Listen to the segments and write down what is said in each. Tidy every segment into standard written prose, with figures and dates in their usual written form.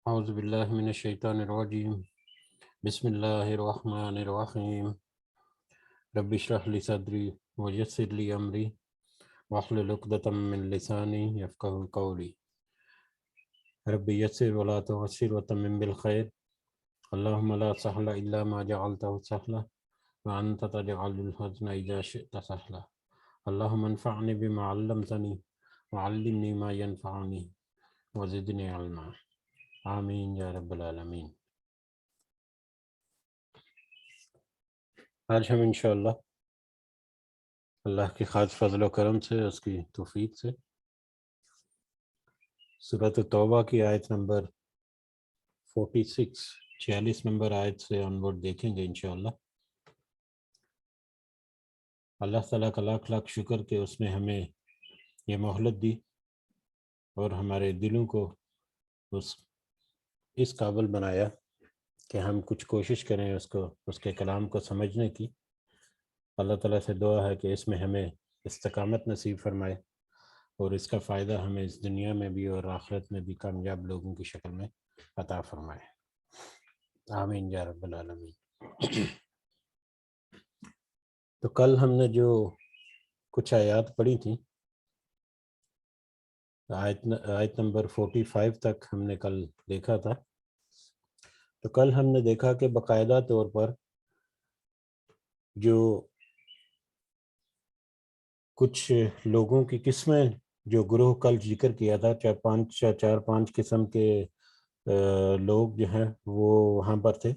اعوذ باللہ من الشیطان الرجیم بسم اللہ الرحمن الرحیم رب اشرح لی صدری ویسر لی امری واحلل عقدۃ من لسانی یفقہوا قولی رب یسر ولا تعسر وتمم بالخیر اللہم لا سہل الا ما جعلتہ سہلا وانت تجعل الحزن اذا شئت سہلا اللہم انفعنی بما علمتنی وعلمنی ما ینفعنی وزدنی علما آمین یا رب العالمین۔ آج ہم انشاءاللہ اللہ کی خاص فضل و کرم سے، اس کی توفیق سے، سورۃ توبہ کی آیت نمبر 46 نمبر آیت سے آنورڈ دیکھیں گے انشاءاللہ۔ اللہ تعالیٰ کا لاکھ لاکھ شکر کہ اس نے ہمیں یہ مہلت دی اور ہمارے دلوں کو اس قابل بنایا کہ ہم کچھ کوشش کریں اس کے کلام کو سمجھنے کی۔ اللہ تعالیٰ سے دعا ہے کہ اس میں ہمیں استقامت نصیب فرمائے اور اس کا فائدہ ہمیں اس دنیا میں بھی اور آخرت میں بھی کامیاب لوگوں کی شکل میں عطا فرمائے، آمین یا رب العالمین۔ تو کل ہم نے جو کچھ آیات پڑھی تھیں، آیت نمبر 45 تک ہم نے کل دیکھا تھا۔ تو کل ہم نے دیکھا کہ باقاعدہ طور پر جو کچھ لوگوں کی قسمیں، جو گروہ کل ذکر کیا تھا، چار پانچ قسم کے لوگ جو ہیں وہ وہاں پر تھے۔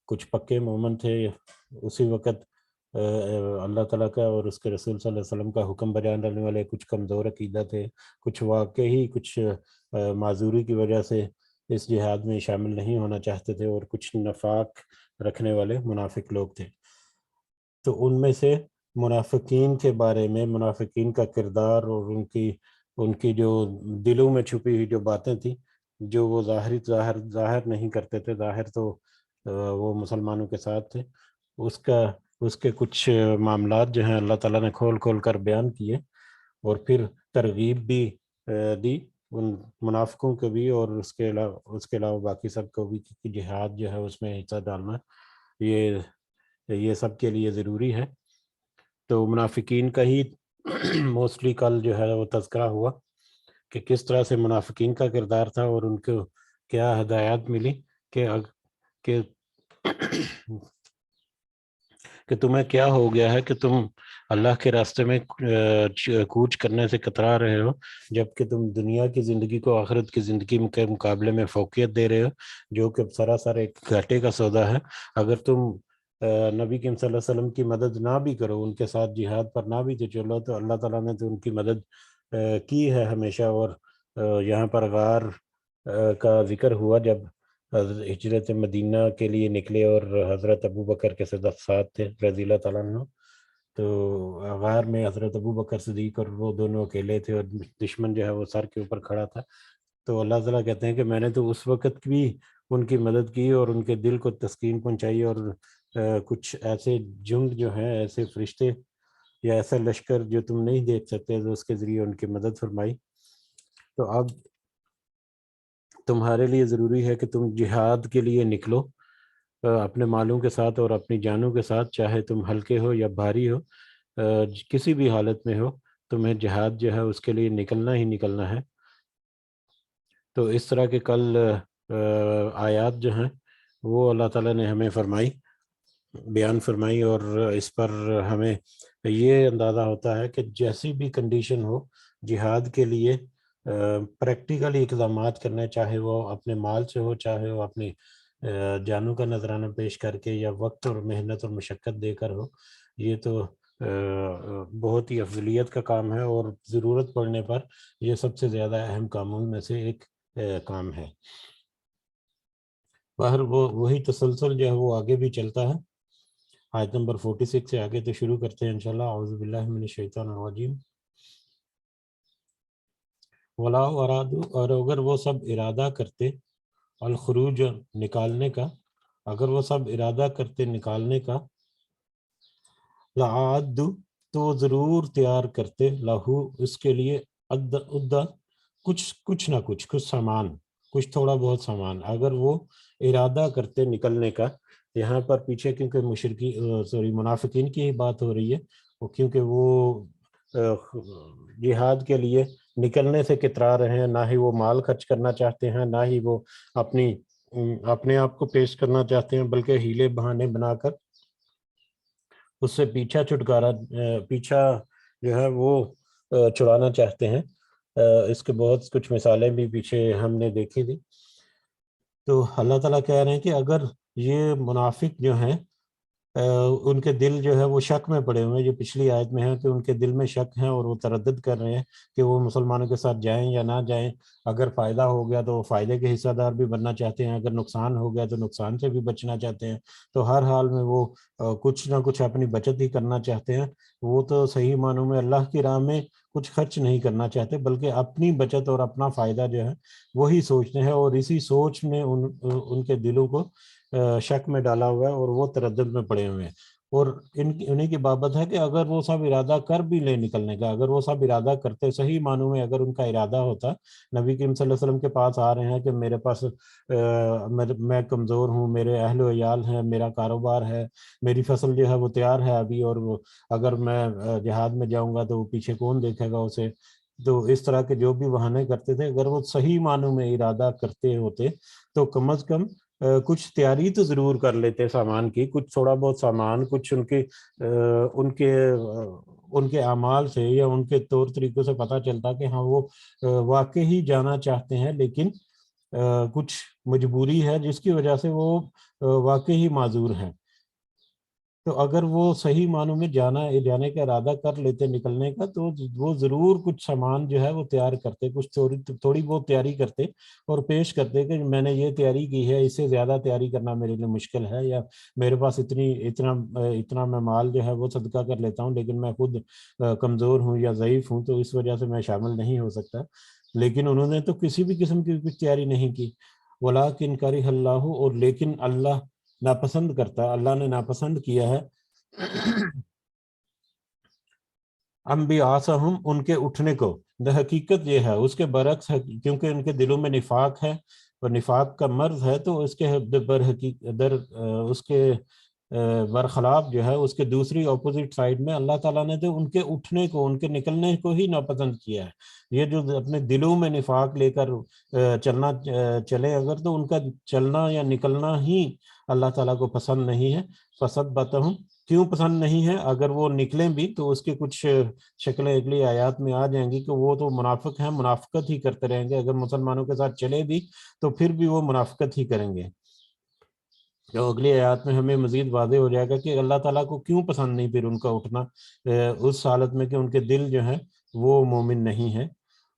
کچھ پکے مومن تھے، اسی وقت اللہ تعالیٰ کا اور اس کے رسول صلی اللہ علیہ وسلم کا حکم بجانے رہنے والے۔ کچھ کمزور عقیدہ تھے، کچھ واقعی کچھ معذوری کی وجہ سے اس جہاد میں شامل نہیں ہونا چاہتے تھے، اور کچھ نفاق رکھنے والے منافق لوگ تھے۔ تو ان میں سے منافقین کے بارے میں، منافقین کا کردار اور ان کی جو دلوں میں چھپی ہوئی جو باتیں تھیں، جو وہ ظاہر نہیں کرتے تھے، ظاہر تو وہ مسلمانوں کے ساتھ تھے، اس کے کچھ معاملات جو ہیں اللہ تعالیٰ نے کھول کھول کر بیان کیے، اور پھر ترغیب بھی دی ان منافقوں کو بھی، اور اس کے علاوہ باقی سب کو بھی، کہ جہاد جو ہے اس میں حصہ ڈالنا یہ سب کے لیے ضروری ہے۔ تو منافقین کا ہی موسٹلی کل جو ہے وہ تذکرہ ہوا کہ کس طرح سے منافقین کا کردار تھا، اور ان کو کیا ہدایات ملی کہ تمہیں کیا ہو گیا ہے کہ تم اللہ کے راستے میں کوچ کرنے سے کترا رہے ہو، جبکہ تم دنیا کی زندگی کو آخرت کی زندگی کے مقابلے میں فوقیت دے رہے ہو، جو کہ سراسر ایک گھاٹے کا سودا ہے۔ اگر تم نبی کریم صلی اللہ علیہ وسلم کی مدد نہ بھی کرو، ان کے ساتھ جہاد پر نہ بھی تو چلو، تو اللہ تعالیٰ نے تو ان کی مدد کی ہے ہمیشہ۔ اور یہاں پر غار کا ذکر ہوا جب ہجرت مدینہ کے لیے نکلے، اور حضرت ابوبکر کے ساتھ تھے رضی اللہ تعالیٰ عنہ۔ تو غار میں حضرت ابوبکر صدیق اور وہ دونوں اکیلے تھے، اور دشمن جو ہے وہ سر کے اوپر کھڑا تھا۔ تو اللہ تعالیٰ کہتے ہیں کہ میں نے تو اس وقت بھی ان کی مدد کی اور ان کے دل کو تسکین پہنچائی، اور کچھ ایسے جند جو ہیں، ایسے فرشتے یا ایسا لشکر جو تم نہیں دیکھ سکتے، تو اس کے ذریعے ان کی مدد فرمائی۔ تو اب تمہارے لیے ضروری ہے کہ تم جہاد کے لیے نکلو، اپنے مالوں کے ساتھ اور اپنی جانوں کے ساتھ، چاہے تم ہلکے ہو یا بھاری ہو، کسی بھی حالت میں ہو، تمہیں جہاد جو ہے اس کے لیے نکلنا ہی نکلنا ہے۔ تو اس طرح کے کل آیات جو ہیں وہ اللہ تعالیٰ نے ہمیں بیان فرمائی، اور اس پر ہمیں یہ اندازہ ہوتا ہے کہ جیسی بھی کنڈیشن ہو، جہاد کے لیے پریکٹیکلی اقدامات کرنے، چاہے وہ اپنے مال سے ہو، چاہے وہ اپنی جانوں کا نذرانہ پیش کر کے، یا وقت اور محنت اور مشقت دے کر ہو۔ یہ تو بہت ہی افضلیت کا کام ہے، اور ضرورت پڑنے پر یہ سب سے زیادہ اہم کاموں میں سے ایک کام ہے۔ باہر وہی تسلسل جو ہے وہ آگے بھی چلتا ہے۔ آیت نمبر 46 سے آگے تو شروع کرتے ہیں انشاءاللہ۔ اعوذ باللہ من الشیطان الرجیم۔ وَلَا أَرَادُوا، اور اگر وہ سب ارادہ کرتے، الخروج نکالنے کا، اگر وہ سب ارادہ کرتے نکالنے کا، لَعَادُّوا، تو وہ ضرور تیار کرتے، لہو اس کے لیے، کچھ نہ کچھ سامان، کچھ تھوڑا بہت سامان اگر وہ ارادہ کرتے نکلنے کا، یہاں پر پیچھے کیونکہ منافقین کی ہی بات ہو رہی ہے، کیونکہ وہ جہاد کے لیے نکلنے سے کترا رہے ہیں، نہ ہی وہ مال خرچ کرنا چاہتے ہیں، نہ ہی وہ اپنے آپ کو پیش کرنا چاہتے ہیں، بلکہ ہیلے بہانے بنا کر اس سے پیچھا جو ہے وہ چھڑانا چاہتے ہیں۔ اس کے بہت کچھ مثالیں بھی پیچھے ہم نے دیکھی تھی۔ تو اللہ تعالیٰ کہہ رہے ہیں کہ اگر یہ منافق جو ہیں ان کے دل جو ہے وہ شک میں پڑے ہوئے ہیں، جو پچھلی آیت میں ہے کہ ان کے دل میں شک ہیں اور وہ تردد کر رہے ہیں کہ وہ مسلمانوں کے ساتھ جائیں یا نہ جائیں، اگر فائدہ ہو گیا تو وہ فائدے کے حصہ دار بھی بننا چاہتے ہیں، اگر نقصان ہو گیا تو نقصان سے بھی بچنا چاہتے ہیں، تو ہر حال میں وہ کچھ نہ کچھ اپنی بچت ہی کرنا چاہتے ہیں۔ وہ تو صحیح معنوں میں اللہ کی راہ میں کچھ خرچ نہیں کرنا چاہتے، بلکہ اپنی بچت اور اپنا فائدہ جو ہے وہی سوچتے ہیں، اور اسی سوچ میں ان کے دلوں کو شک میں ڈالا ہوا ہے اور وہ تردد میں پڑے ہوئے ہیں۔ اور انہیں کی بابت ہے کہ اگر وہ سب ارادہ کر بھی لے نکلنے کا، اگر وہ سب ارادہ کرتے صحیح معنوں میں، اگر ان کا ارادہ ہوتا، نبی کریم صلی اللہ علیہ وسلم کے پاس آ رہے ہیں کہ میرے پاس میں کمزور ہوں، میرے اہل و عیال ہیں، میرا کاروبار ہے، میری فصل جو ہے وہ تیار ہے ابھی، اور اگر میں جہاد میں جاؤں گا تو وہ پیچھے کون دیکھے گا اسے، تو اس طرح کے جو بھی بہانے کرتے تھے، اگر وہ صحیح معنوں میں ارادہ کرتے ہوتے تو کم از کم کچھ تیاری تو ضرور کر لیتے سامان کی، کچھ تھوڑا بہت سامان، کچھ ان کے اعمال سے یا ان کے طور طریقوں سے پتہ چلتا کہ ہاں وہ واقعی جانا چاہتے ہیں، لیکن کچھ مجبوری ہے جس کی وجہ سے وہ واقعی معذور ہیں۔ تو اگر وہ صحیح معنوں میں جانے کا ارادہ کر لیتے نکلنے کا، تو وہ ضرور کچھ سامان جو ہے وہ تیار کرتے، کچھ تھوڑی بہت تیاری کرتے اور پیش کرتے کہ میں نے یہ تیاری کی ہے، اس سے زیادہ تیاری کرنا میرے لیے مشکل ہے، یا میرے پاس اتنا میں مال جو ہے وہ صدقہ کر لیتا ہوں، لیکن میں خود کمزور ہوں یا ضعیف ہوں، تو اس وجہ سے میں شامل نہیں ہو سکتا۔ لیکن انہوں نے تو کسی بھی قسم کی کچھ تیاری نہیں کی۔ وَلَٰكِنْ كَرِهَ اللَّهُ، اور لیکن اللہ ناپسند کرتا، اللہ نے ناپسند کیا ہے انبیاءہم، ان کے اٹھنے کو۔ حقیقت یہ ہے اس کے برعکس ہے، کیونکہ ان کے دلوں میں نفاق ہے اور نفاق کا مرض ہے، تو اس کے اس کے برخلاف جو ہے، اس کے دوسری اپوزٹ سائڈ میں اللہ تعالیٰ نے تو ان کے اٹھنے کو، ان کے نکلنے کو ہی ناپسند کیا ہے۔ یہ جو اپنے دلوں میں نفاق لے کر چلے اگر، تو ان کا چلنا یا نکلنا ہی اللہ تعالیٰ کو پسند نہیں ہے۔ فَثَبَّتَهُمْ، کیوں پسند نہیں ہے؟ اگر وہ نکلیں بھی تو اس کے کچھ شکلیں اگلی آیات میں آ جائیں گی کہ وہ تو منافق ہیں، منافقت ہی کرتے رہیں گے، اگر مسلمانوں کے ساتھ چلے بھی تو پھر بھی وہ منافقت ہی کریں گے۔ جو اگلی آیات میں ہمیں مزید واضح ہو جائے گا کہ اللہ تعالیٰ کو کیوں پسند نہیں پھر ان کا اٹھنا اس حالت میں کہ ان کے دل جو ہیں وہ مومن نہیں ہیں۔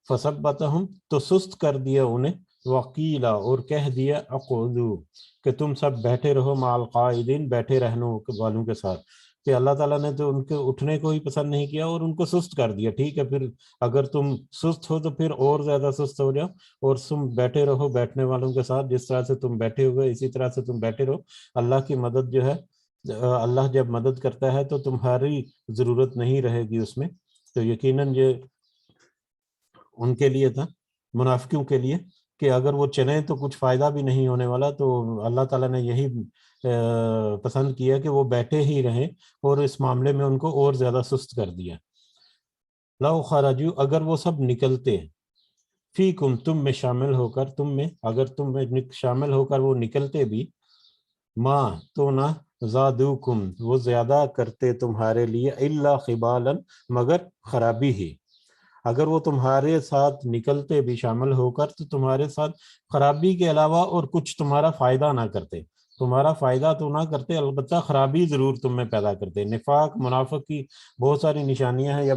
فَثَبَّتَهُمْ، تو سست کر دیا انہیں، وَقِيلَ، اور کہہ دیا، اقعدوا، کہ تم سب بیٹھے رہو، مع القاعدین، بیٹھے رہنے والوں کے ساتھ، کہ اللہ تعالیٰ نے تو ان کے اٹھنے کو ہی پسند نہیں کیا اور ان کو سست کر دیا۔ ٹھیک ہے، پھر اگر تم سست ہو تو پھر اور زیادہ سست ہو جاؤ، اور تم بیٹھے رہو بیٹھنے والوں کے ساتھ، جس طرح سے تم بیٹھے ہوئے اسی طرح سے تم بیٹھے رہو۔ اللہ کی مدد جو ہے، اللہ جب مدد کرتا ہے تو تمہاری ضرورت نہیں رہے گی اس میں۔ تو یقیناً یہ ان کے لیے تھا، منافقوں کے لیے، کہ اگر وہ چلیں تو کچھ فائدہ بھی نہیں ہونے والا، تو اللہ تعالیٰ نے یہی پسند کیا کہ وہ بیٹھے ہی رہیں، اور اس معاملے میں ان کو اور زیادہ سست کر دیا۔ لو خرجو، اگر وہ سب نکلتے، فیکم، تم میں شامل ہو کر، تم میں، اگر تم میں شامل ہو کر وہ نکلتے بھی، ماں، تو نہ زادوکم، وہ زیادہ کرتے تمہارے لیے، الا خبالا، مگر خرابی ہی۔ اگر وہ تمہارے ساتھ نکلتے بھی شامل ہو کر تو تمہارے ساتھ خرابی کے علاوہ اور کچھ تمہارا فائدہ نہ کرتے، تمہارا فائدہ تو نہ کرتے، البتہ خرابی ضرور تم میں پیدا کرتے۔ نفاق، منافق کی بہت ساری نشانیاں ہیں، یا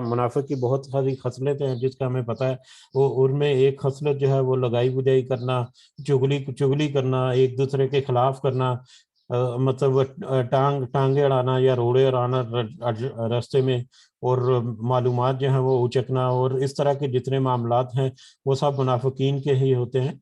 منافق کی بہت ساری خصلتیں ہیں جس کا ہمیں پتہ ہے۔ وہ ان میں ایک خصلت جو ہے وہ لگائی بجائی کرنا، چگلی کرنا، ایک دوسرے کے خلاف کرنا، مطلب ٹانگیں اڑانا یا روڑے اڑانا راستے میں، اور معلومات جو ہیں وہ اچکنا، اور اس طرح کے جتنے معاملات ہیں وہ سب منافقین کے ہی ہوتے ہیں۔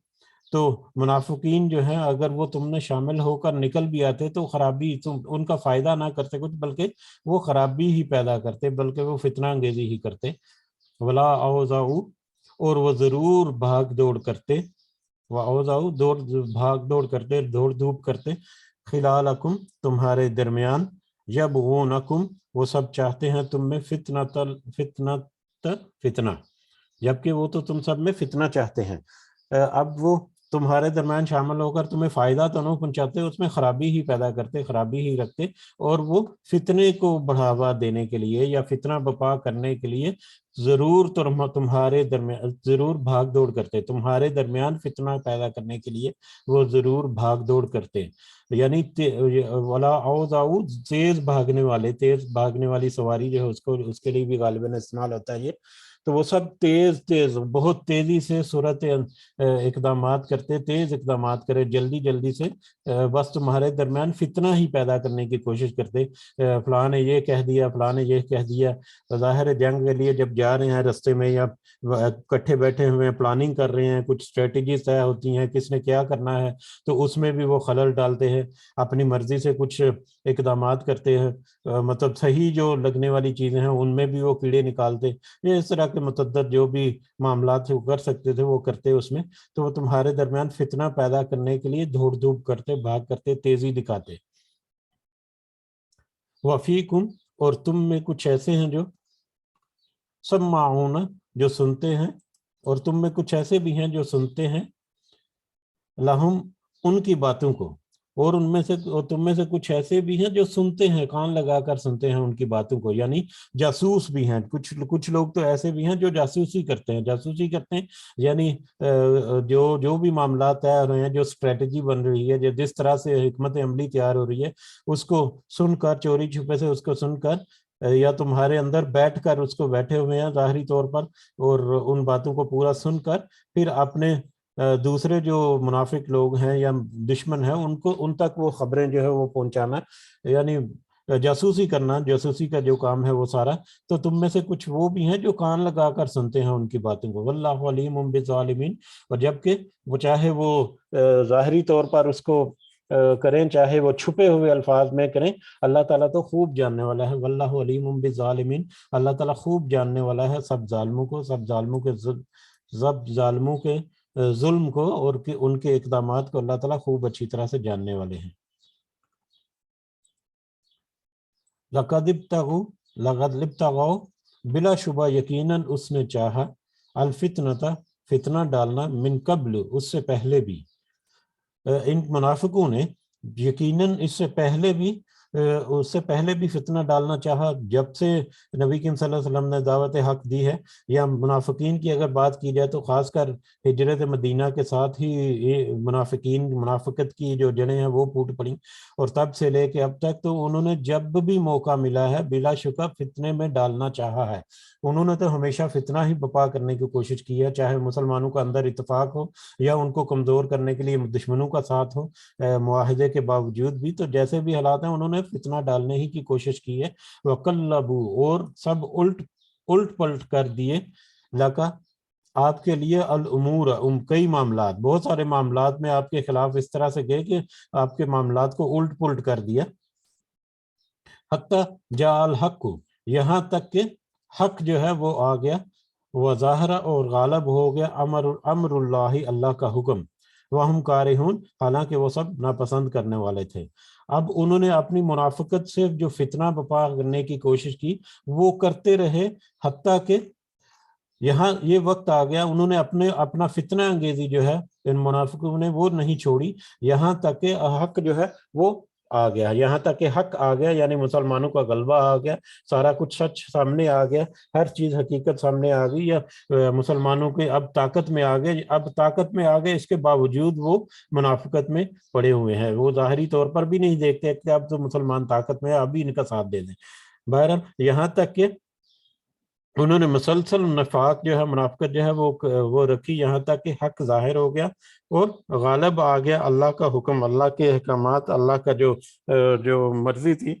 تو منافقین جو ہیں اگر وہ تم نے شامل ہو کر نکل بھی آتے تو خرابی، تم ان کا فائدہ نہ کرتے کچھ، بلکہ وہ خرابی ہی پیدا کرتے، بلکہ وہ فتنہ انگیزی ہی کرتے۔ ولا اوزعوا، اور وہ ضرور بھاگ دوڑ کرتے، وَأَوْزَعُوا دوڑ بھاگ دوڑ کرتے، دوڑ دھوپ کرتے، خلالکم تمہارے درمیان، یبغونکم وہ سب چاہتے ہیں تم میں فتنہ، جبکہ وہ تو تم سب میں فتنہ چاہتے ہیں۔ اب وہ تمہارے درمیان شامل ہو کر تمہیں فائدہ تو نہیں پہنچاتے، اس میں خرابی ہی پیدا کرتے، خرابی ہی رکھتے، اور وہ فتنے کو بڑھاوا دینے کے لیے یا فتنہ بپا کرنے کے لیے ضرور تمہارے درمیان ضرور بھاگ دوڑ کرتے، تمہارے درمیان فتنہ پیدا کرنے کے لیے وہ ضرور بھاگ دوڑ کرتے۔ یعنی ولا اوزاؤ تیز بھاگنے والے، تیز بھاگنے والی سواری جو ہے اس کے لیے بھی غالباً استعمال ہوتا ہے یہ، تو وہ سب تیز بہت تیزی سے صورت اقدامات کرتے، تیز اقدامات کرے، جلدی سے بس تمہارے درمیان فتنہ ہی پیدا کرنے کی کوشش کرتے۔ فلاں نے یہ کہہ دیا، فلاں نے یہ کہہ دیا۔ ظاہر جنگ کے لیے جب جا رہے ہیں رستے میں یا کٹھے بیٹھے ہوئے ہیں، پلاننگ کر رہے ہیں، کچھ اسٹریٹجیز طے ہوتی ہیں کس نے کیا کرنا ہے، تو اس میں بھی وہ خلل ڈالتے ہیں، اپنی مرضی سے کچھ اقدامات کرتے ہیں، مطلب صحیح جو لگنے والی چیزیں ہیں ان میں بھی وہ کیڑے نکالتے، یہ اس طرح کے متعدد جو بھی معاملات تھے وہ کر سکتے تھے وہ کرتے اس میں، تو وہ تمہارے درمیان فتنہ پیدا کرنے کے لیے دھوڑ دھوپ کرتے، بھاگ کرتے، تیزی دکھاتے۔ وفیکم اور تم میں کچھ ایسے ہیں جو سماعون جو سنتے ہیں، اور تم میں کچھ ایسے بھی ہیں جو سنتے ہیں، لہم ان کی باتوں کو، اور تم میں سے کچھ ایسے بھی ہیں جو سنتے ہیں، کان لگا کر سنتے ہیں ان کی باتوں کو، یعنی جاسوس بھی ہیں، کچھ لوگ تو ایسے بھی ہیں جو جاسوسی کرتے ہیں، یعنی جو بھی معاملات طے ہو رہے ہیں، جو اسٹریٹجی بن رہی ہے، جو جس طرح سے حکمت عملی تیار ہو رہی ہے، اس کو سن کر، چوری چھپے سے اس کو سن کر، یا تمہارے اندر بیٹھ کر اس کو بیٹھے ہوئے ہیں ظاہری طور پر، اور ان باتوں کو پورا سن کر پھر اپنے دوسرے جو منافق لوگ ہیں یا دشمن ہیں ان تک وہ خبریں جو ہے وہ پہنچانا، یعنی جاسوسی کرنا، جاسوسی کا جو کام ہے وہ سارا، تو تم میں سے کچھ وہ بھی ہیں جو کان لگا کر سنتے ہیں ان کی باتوں کو، واللہ علیم بالظالمین، اور جبکہ وہ چاہے وہ ظاہری طور پر اس کو کریں، چاہے وہ چھپے ہوئے الفاظ میں کریں، اللہ تعالیٰ تو خوب جاننے والا ہے، واللہ علیم بالظالمین، اللہ تعالیٰ خوب جاننے والا ہے سب ظالموں کو، سب ظالموں کے ظلم کو، اور ان کے اقدامات کو اللہ تعالیٰ خوب اچھی طرح سے جاننے والے ہیں۔ لقد ابتغوا بلا شبہ یقیناً اس نے چاہا، الفتنة فتنہ ڈالنا، من قبل اس سے پہلے بھی، ان منافقوں نے یقیناً اس سے پہلے بھی فتنہ ڈالنا چاہا، جب سے نبی کریم صلی اللہ علیہ وسلم نے دعوت حق دی ہے، یا منافقین کی اگر بات کی جائے تو خاص کر ہجرت مدینہ کے ساتھ ہی منافقت کی جو جڑیں ہیں وہ پھوٹ پڑیں، اور تب سے لے کے اب تک تو انہوں نے جب بھی موقع ملا ہے بلا شکا فتنے میں ڈالنا چاہا ہے، انہوں نے تو ہمیشہ فتنہ ہی بپا کرنے کی کوشش کی ہے، چاہے مسلمانوں کا اندر اتفاق ہو یا ان کو کمزور کرنے کے لیے دشمنوں کا ساتھ ہو، معاہدے کے باوجود بھی، تو جیسے بھی حالات ہیں انہوں نے فتنہ ڈالنے ہی کی کوشش کی ہے، وَقَلَّبُوا اور سب الٹ پلٹ کر دیے، لَكَ آپ کے لیے الامور کئی معاملات، بہت سارے معاملات میں آپ کے خلاف اس طرح سے گئے کہ آپ کے معاملات کو الٹ پلٹ کر دیا، حتی جاء الحق یہاں تک کہ حق جو ہے وہ آ گیا، وظاہر اور غالب ہو گیا امر اللہ اللہ کا حکم، وہم کارہون حالانکہ وہ سب ناپسند کرنے والے تھے۔ اب انہوں نے اپنی منافقت سے جو فتنہ بپا کرنے کی کوشش کی وہ کرتے رہے، حتیٰ کہ یہاں یہ وقت آ گیا انہوں نے اپنا فتنہ انگیزی جو ہے ان منافقوں نے وہ نہیں چھوڑی، یہاں تک کہ حق جو ہے وہ آ گیا، یہاں تک کہ حق آ گیا، یعنی مسلمانوں کا غلبہ آ گیا، سارا کچھ سچ سامنے آ گیا، ہر چیز حقیقت سامنے آ گئی، یا مسلمانوں کے اب طاقت میں آ گئے، اس کے باوجود وہ منافقت میں پڑے ہوئے ہیں، وہ ظاہری طور پر بھی نہیں دیکھتے کہ اب تو مسلمان طاقت میں ابھی ان کا ساتھ دے دیں، بہرحال یہاں تک کہ انہوں نے مسلسل نفاق جو ہے، منافقت جو ہے وہ رکھی، یہاں تک کہ حق ظاہر ہو گیا اور غالب آ گیا اللہ کا حکم، اللہ کے احکامات، اللہ کا جو مرضی تھی،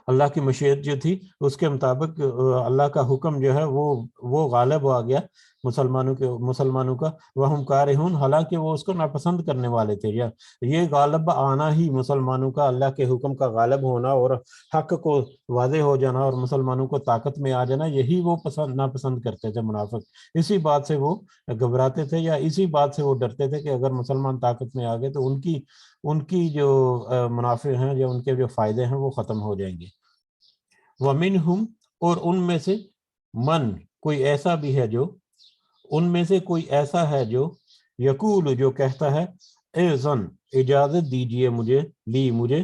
اللہ کی مشیت جو تھی اس کے مطابق اللہ کا حکم جو ہے وہ غالب آ گیا، مسلمانوں کا وہم کارہون، حالانکہ وہ اس کو ناپسند کرنے والے تھے. یا یہ غالب آنا ہی مسلمانوں کا، اللہ کے حکم کا غالب ہونا اور حق کو واضح ہو جانا اور مسلمانوں کو طاقت میں آ جانا، یہی وہ ناپسند کرتے تھے منافق. اسی بات سے وہ گھبراتے تھے یا اسی بات سے وہ ڈرتے تھے کہ اگر مسلمان طاقت میں آ گئے تو ان کی جو منافع ہیں یا ان کے جو فائدے ہیں وہ ختم ہو جائیں گے. وَمِنْهُمْ، اور ان میں سے من، کوئی ایسا بھی ہے جو، ان میں سے کوئی ایسا ہے جو یقول، جو کہتا ہے اذن، اجازت دیجئے مجھے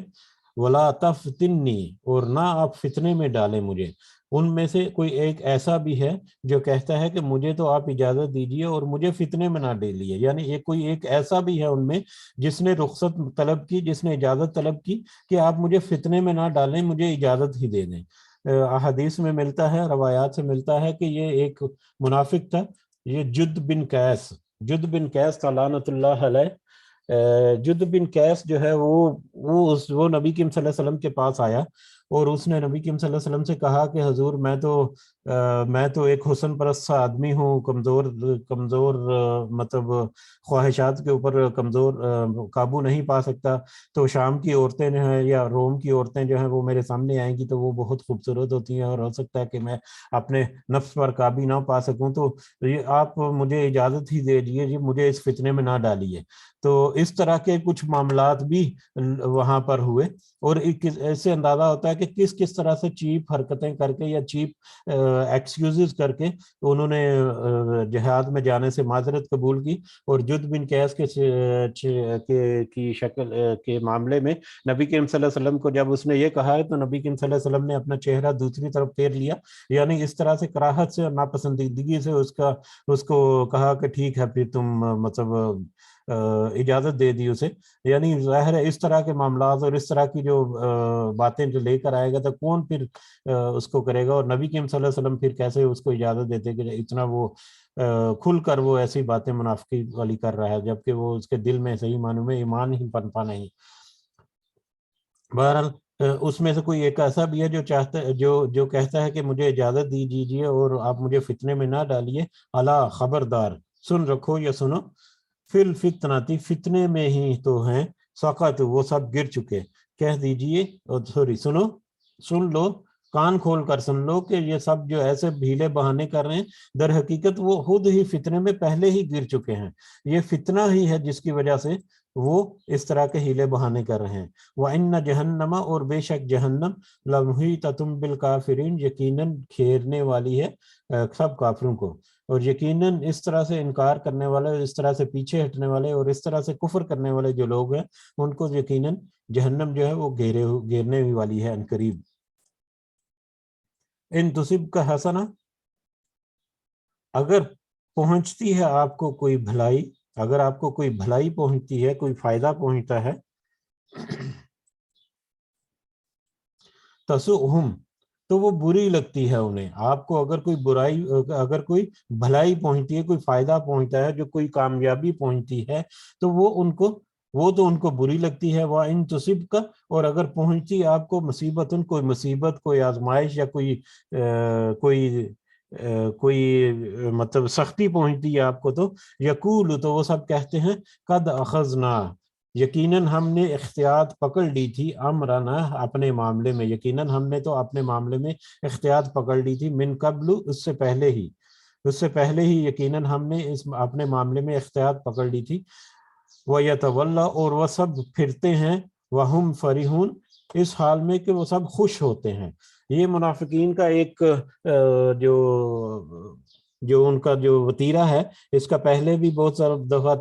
ولا تفتنی، اور نہ آپ فتنے میں ڈالیں مجھے. ان میں سے کوئی ایک ایسا بھی ہے جو کہتا ہے کہ مجھے تو آپ اجازت دیجئے اور مجھے فتنے میں نہ ڈالیے. یعنی کوئی ایک ایسا بھی ہے ان میں جس نے رخصت طلب کی، جس نے اجازت طلب کی کہ آپ مجھے فتنے میں نہ ڈالیں، مجھے اجازت ہی دے دیں. احادیث میں ملتا ہے، روایات سے ملتا ہے کہ یہ ایک منافق تھا، یہ جد بن قیس تھا لعنت اللہ علیہ. جد بن قیس جو ہے وہ نبی کریم صلی اللہ علیہ وسلم کے پاس آیا اور اس نے نبی کریم صلی اللہ علیہ وسلم سے کہا کہ حضور میں تو ایک حسن پرست سا آدمی ہوں، کمزور مطلب خواہشات کے اوپر کمزور، قابو نہیں پا سکتا. تو شام کی عورتیں جو ہیں یا روم کی عورتیں جو ہیں وہ میرے سامنے آئیں گی تو وہ بہت خوبصورت ہوتی ہیں اور ہو سکتا ہے کہ میں اپنے نفس پر قابو نہ پا سکوں، تو آپ مجھے اجازت ہی دے دیجیے، مجھے اس فتنے میں نہ ڈالیے. تو اس طرح کے کچھ معاملات بھی وہاں پر ہوئے اور اس سے اندازہ ہوتا ہے کہ کس طرح سے چیپ حرکتیں کر کے یا چیپ ایکسکیوزز کر کے انہوں نے جہاد میں جانے سے معذرت قبول کی. اور جد بن قیس کی شکل کے معاملے میں نبی کریم صلی اللہ علیہ وسلم کو جب اس نے یہ کہا ہے تو نبی کریم صلی اللہ علیہ وسلم نے اپنا چہرہ دوسری طرف پھیر لیا، یعنی اس طرح سے کراہت سے اور ناپسندیدگی سے اس کو کہا کہ ٹھیک ہے پھر تم مطلب اجازت دے دی اسے. یعنی ظاہر ہے اس طرح کے معاملات اور اس طرح کی جو باتیں جو لے کر آئے گا تو کون پھر اس کو کرے گا. اور نبی کریم صلی اللہ علیہ وسلم پھر کیسے اس کو اجازت دیتے کہ اتنا وہ کھل کر وہ ایسی باتیں منافقی والی کر رہا ہے جبکہ وہ اس کے دل میں صحیح معنوں میں ایمان ہی پنپا نہیں. بہرحال اس میں سے کوئی ایک ایسا بھی ہے جو کہتا ہے کہ مجھے اجازت دیجیے اور آپ مجھے فتنے میں نہ ڈالیے. الا، خبردار، سن رکھو یا سنو، فی الفتنتی، فتنے میں ہی تو ہیں، سقط، وہ سب گر چکے. کہہ دیجئے، سن لو، کان کھول کر سن لو کہ یہ سب جو ایسے بھیلے بہانے کر رہے ہیں در حقیقت وہ خود ہی فتنے میں پہلے ہی گر چکے ہیں. یہ فتنہ ہی ہے جس کی وجہ سے وہ اس طرح کے ہیلے بہانے کر رہے ہیں. وَإِنَّ جَهَنَّمَ، اور بے شک جہنم، لَمُحِيطَةٌ بِالْكَافِرِينَ، یقیناً گھیرنے والی ہے سب کافروں کو. اور یقیناً اس طرح سے انکار کرنے والے، اس طرح سے پیچھے ہٹنے والے اور اس طرح سے کفر کرنے والے جو لوگ ہیں ان کو یقیناً جہنم جو ہے وہ گھیرنے والی ہے عنقریب. ان تصب کا حسنہ، اگر پہنچتی ہے آپ کو کوئی بھلائی، اگر آپ کو کوئی بھلائی پہنچتی ہے، کوئی فائدہ پہنچتا ہے، تسؤہم، تو وہ بری لگتی ہے انہیں. آپ کو اگر کوئی بھلائی پہنچتی ہے، کوئی فائدہ پہنچتا ہے، جو کوئی کامیابی پہنچتی ہے تو وہ تو ان کو بری لگتی ہے. وَإِن تُصِبْكَ، اور اگر پہنچتی آپ کو کوئی مصیبت، کوئی آزمائش یا کوئی مطلب سختی پہنچتی ہے آپ کو، تو یقول، تو وہ سب کہتے ہیں قد اخذنا، یقیناً ہم نے احتیاط پکڑ لی تھی، امرنا، اپنے معاملے میں، یقیناً ہم نے تو اپنے معاملے میں احتیاط پکڑ لی تھی، من قبل، اس سے پہلے ہی یقیناً ہم نے اپنے معاملے میں احتیاط پکڑ لی تھی. وَيَتَوَلَّى، اور وہ سب پھرتے ہیں، وَهُمْ فَرِحُونَ، اس حال میں کہ وہ سب خوش ہوتے ہیں. یہ منافقین کا ایک جو ان کا جو وتیرہ ہے، اس کا پہلے بھی بہت سارا دفعہ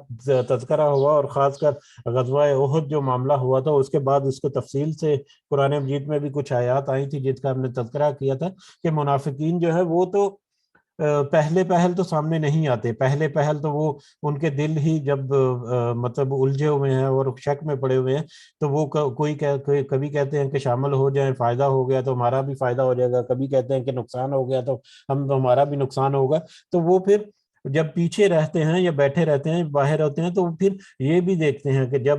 تذکرہ ہوا، اور خاص کر غزوہ احد جو معاملہ ہوا تھا اس کے بعد اس کو تفصیل سے قرآن مجید میں بھی کچھ آیات آئی تھی جس کا ہم نے تذکرہ کیا تھا کہ منافقین جو ہے وہ تو پہل تو سامنے نہیں آتے. پہل تو وہ ان کے دل ہی جب مطلب الجھے ہوئے ہیں اور شک میں پڑے ہوئے ہیں تو وہ کبھی کہتے ہیں کہ شامل ہو جائیں، فائدہ ہو گیا تو ہمارا بھی فائدہ ہو جائے گا، کبھی کہتے ہیں کہ نقصان ہو گیا تو ہمارا بھی نقصان ہوگا. تو وہ پھر جب پیچھے رہتے ہیں یا بیٹھے رہتے ہیں، باہر ہوتے ہیں، تو پھر یہ بھی دیکھتے ہیں کہ جب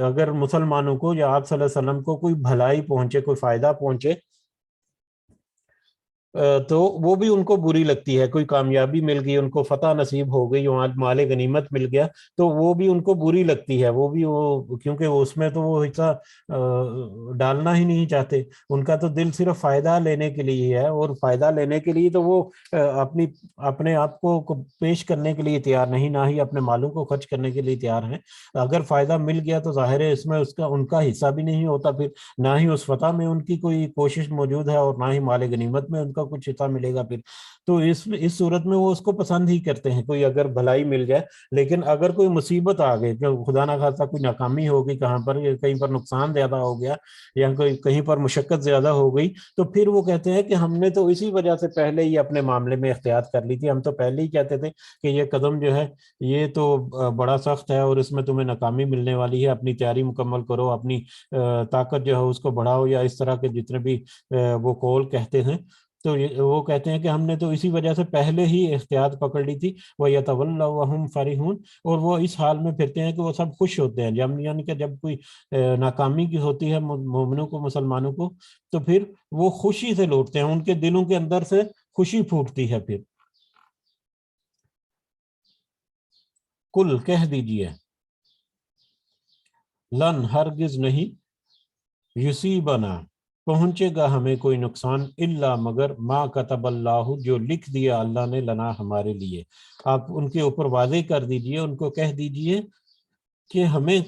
اگر مسلمانوں کو یا آپ صلی اللہ علیہ وسلم کو کوئی بھلائی پہنچے، کوئی فائدہ پہنچے، تو وہ بھی ان کو بری لگتی ہے. کوئی کامیابی مل گئی, ان کو فتح نصیب ہو گئی, مال غنیمت مل گیا, تو وہ بھی ان کو بری لگتی ہے. وہ بھی کیونکہ اس میں تو وہ حصہ ڈالنا ہی نہیں چاہتے. ان کا تو دل صرف فائدہ لینے کے لیے ہے, اور فائدہ لینے کے لیے تو وہ اپنے آپ کو پیش کرنے کے لیے تیار نہیں, نہ ہی اپنے مالوں کو خرچ کرنے کے لیے تیار ہیں. اگر فائدہ مل گیا تو ظاہر ہے اس میں ان کا حصہ بھی نہیں ہوتا, پھر نہ ہی اس فتح میں ان کی کوئی کوشش موجود ہے, اور نہ ہی مال غنیمت میں ان کا کچھ حصہ ملے گا پھر. تو اس صورت میں وہ اس کو پسند ہی کرتے ہیں, کوئی اگر بھلائی مل جائے. لیکن اگر کوئی مصیبت آ گئی, خدا نہ خاصہ کوئی ناکامی ہو گئی کہاں پر, کہیں پر نقصان زیادہ ہو گیا, یا کہیں پر مشقت زیادہ ہو گئی, تو پھر وہ کہتے ہیں کہ ہم نے تو اسی وجہ سے پہلے ہی اپنے معاملے میں احتیاط کر لی تھی. ہم تو پہلے ہی کہتے تھے کہ یہ قدم جو ہے یہ تو بڑا سخت ہے, اور اس میں تمہیں ناکامی ملنے والی ہے. اپنی تیاری مکمل کرو, اپنی طاقت جو ہے اس کو بڑھاؤ, یا اس طرح کے جتنے بھی وہ قول کہتے ہیں. تو وہ کہتے ہیں کہ ہم نے تو اسی وجہ سے پہلے ہی احتیاط پکڑ لی تھی. وَيَتَوَلَّوْا وَهُمْ فَرِحُونَ, اور وہ اس حال میں پھرتے ہیں کہ وہ سب خوش ہوتے ہیں. یعنی کہ جب کوئی ناکامی کی ہوتی ہے مومنوں کو, مسلمانوں کو, تو پھر وہ خوشی سے لوٹتے ہیں, ان کے دلوں کے اندر سے خوشی پھوٹتی ہے. پھر کل کہہ دیجئے, لن ہرگز نہیں, یصیبنا پہنچے گا ہمیں کوئی نقصان, الا مگر ما کتب اللہ جو لکھ دیا اللہ نے, لنا ہمارے لیے. آپ ان کے اوپر واضح کر دیجئے, ان کو کہہ دیجئے کہ ہمیں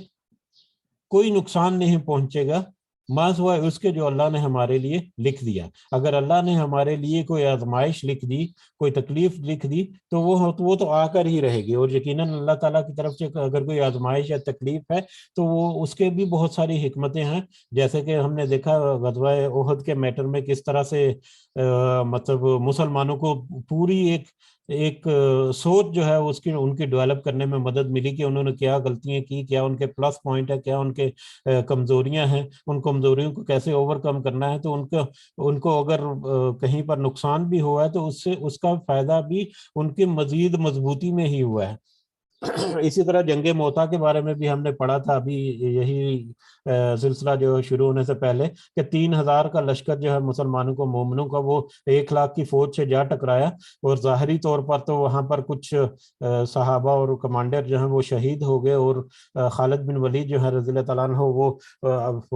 کوئی نقصان نہیں پہنچے گا ما سوائے اس کے جو اللہ نے ہمارے لیے لکھ دیا. اگر اللہ نے ہمارے لیے کوئی آزمائش لکھ دی, کوئی تکلیف لکھ دی, تو وہ تو آ کر ہی رہے گی. اور یقیناً اللہ تعالیٰ کی طرف سے اگر کوئی آزمائش یا تکلیف ہے تو وہ اس کے بھی بہت ساری حکمتیں ہیں. جیسے کہ ہم نے دیکھا غزوہ احد کے میٹر میں کس طرح سے مطلب مسلمانوں کو پوری ایک سوچ جو ہے اس کی ان کی ڈیولپ کرنے میں مدد ملی, کہ انہوں نے کیا غلطیاں کی, کیا ان کے پلس پوائنٹ ہے, کیا ان کے کمزوریاں ہیں, ان کمزوریوں کو کیسے اوور کم کرنا ہے. تو ان کو اگر کہیں پر نقصان بھی ہوا ہے تو اس کا فائدہ بھی ان کی مزید مضبوطی میں ہی ہوا ہے. اسی طرح جنگ موتا کے بارے میں بھی ہم نے پڑھا تھا ابھی, یہی سلسلہ جو شروع ہونے سے پہلے, کہ 3000 کا لشکر جو ہے مسلمانوں کو, مومنوں کا, وہ 1 لاکھ کی فوج سے جا ٹکرایا. اور ظاہری طور پر تو وہاں پر کچھ صحابہ اور کمانڈر جو ہیں وہ شہید ہو گئے, اور خالد بن ولید جو ہے رضی اللہ تعالیٰ عنہ وہ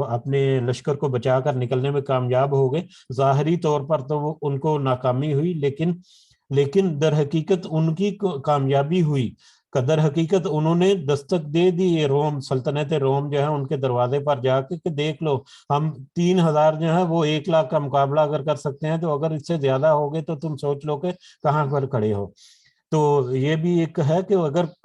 اپنے لشکر کو بچا کر نکلنے میں کامیاب ہو گئے. ظاہری طور پر تو ان کو ناکامی ہوئی, لیکن در حقیقت ان کی کامیابی ہوئی. در حقیقت انہوں نے دستک دے دی یہ روم, سلطنت روم جو ہے ان کے دروازے پر جا کے, کہ دیکھ لو ہم 3000 جو ہے وہ 1 لاکھ کا مقابلہ اگر کر سکتے ہیں, تو اگر اس سے زیادہ ہو گئے تو تم سوچ لو کہ کہاں پر کھڑے ہو. تو یہ بھی ایک ہے کہ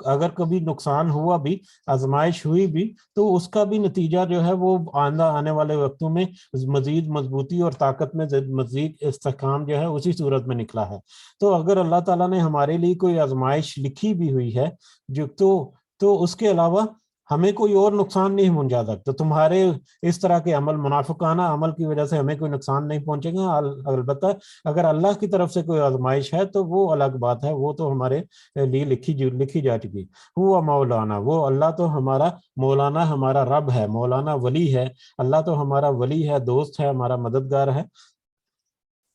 اگر کبھی نقصان ہوا بھی, آزمائش ہوئی بھی, تو اس کا بھی نتیجہ جو ہے وہ آنے والے وقتوں میں مزید مضبوطی اور طاقت میں مزید استحکام جو ہے اسی صورت میں نکلا ہے. تو اگر اللہ تعالیٰ نے ہمارے لیے کوئی آزمائش لکھی بھی ہوئی ہے جو تو اس کے علاوہ ہمیں کوئی اور نقصان نہیں پہنچا سکتا. تمہارے اس طرح کے عمل, منافقانہ عمل کی وجہ سے ہمیں کوئی نقصان نہیں پہنچے گا. البتہ اگر اللہ کی طرف سے کوئی آزمائش ہے تو وہ الگ بات ہے, وہ تو ہمارے لیے لکھی جا چکی. ہوا مولانا, وہ اللہ تو ہمارا مولانا, ہمارا رب ہے, مولانا ولی ہے. اللہ تو ہمارا ولی ہے, دوست ہے, ہمارا مددگار ہے.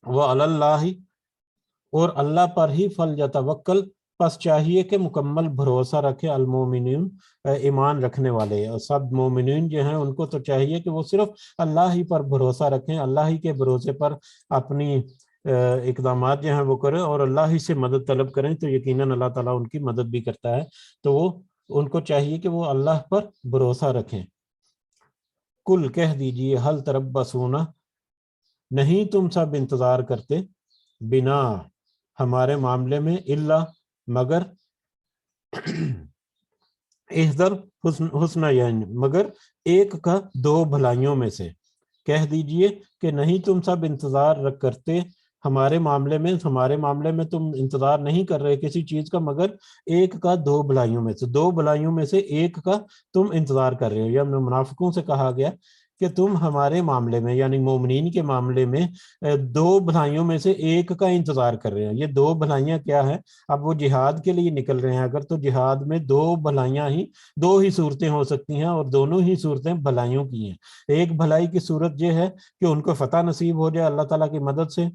وہ اللہ, اور اللہ پر ہی فلیتوکل, پس چاہیے کہ مکمل بھروسہ رکھے, المومنین, ایمان رکھنے والے. سب مومنین جو ہیں ان کو تو چاہیے کہ وہ صرف اللہ ہی پر بھروسہ رکھیں, اللہ ہی کے بھروسے پر اپنی اقدامات جو ہیں وہ کریں, اور اللہ ہی سے مدد طلب کریں. تو یقیناً اللہ تعالیٰ ان کی مدد بھی کرتا ہے. تو ان کو چاہیے کہ وہ اللہ پر بھروسہ رکھیں. کل کہہ دیجئے, حل تربصون, نہیں تم سب انتظار کرتے, بنا ہمارے معاملے میں, اللہ مگر احذر حسنیین, مگر ایک کا 2 بھلائیوں میں سے. کہہ دیجئے کہ نہیں تم سب انتظار کرتے ہمارے معاملے میں تم انتظار نہیں کر رہے کسی چیز کا, مگر ایک کا 2 بھلائیوں میں سے. 2 بھلائیوں میں سے ایک کا تم انتظار کر رہے ہو. یا منافقوں سے کہا گیا کہ تم ہمارے معاملے میں, یعنی مومنین کے معاملے میں 2 بھلائیوں میں سے ایک کا انتظار کر رہے ہیں. یہ 2 بھلائیاں کیا ہیں؟ اب وہ جہاد کے لیے نکل رہے ہیں اگر, تو جہاد میں 2 بھلائیاں ہی, 2 ہی صورتیں ہو سکتی ہیں, اور دونوں ہی صورتیں بھلائیوں کی ہیں. ایک بھلائی کی صورت یہ ہے کہ ان کو فتح نصیب ہو جائے اللہ تعالیٰ کی مدد سے,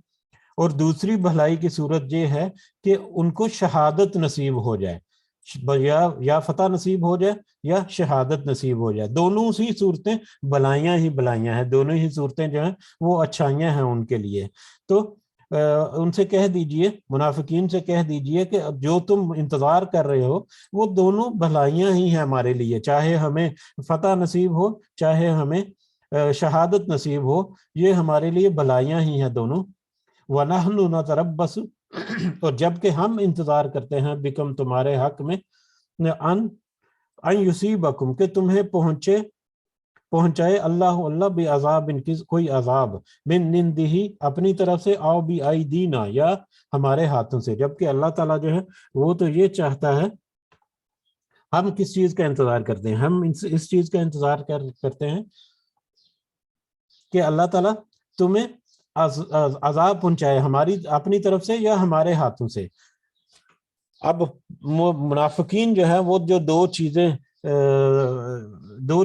اور دوسری بھلائی کی صورت یہ ہے کہ ان کو شہادت نصیب ہو جائے، یا فتح نصیب ہو جائے یا شہادت نصیب ہو جائے، دونوں ہی صورتیں بلائیاں ہی بلائیاں ہیں، دونوں ہی صورتیں جو ہیں وہ اچھائیاں ہیں ان کے لیے۔ تو ان سے کہہ دیجئے، منافقین سے کہہ دیجئے کہ جو تم انتظار کر رہے ہو وہ دونوں بھلائیاں ہی ہیں ہمارے لیے، چاہے ہمیں فتح نصیب ہو چاہے ہمیں شہادت نصیب ہو، یہ ہمارے لیے بھلائیاں ہی ہیں دونوں۔ وَنَحْنُ نَتَرَبَّصُ اور جب کہ ہم انتظار کرتے ہیں بکم تمہارے حق میں، ان یصیبکم کہ تمہیں پہنچائے اللہ بعذاب کوئی عذاب، من نندہی اپنی طرف سے، او بایدینا یا ہمارے ہاتھوں سے، جبکہ اللہ تعالیٰ جو ہے وہ تو یہ چاہتا ہے، ہم کس چیز کا انتظار کرتے ہیں؟ ہم اس چیز کا انتظار کرتے ہیں کہ اللہ تعالیٰ تمہیں عذاب پہنچائے ہماری اپنی طرف سے یا ہمارے ہاتھوں سے۔ اب منافقین جو ہے وہ جو دو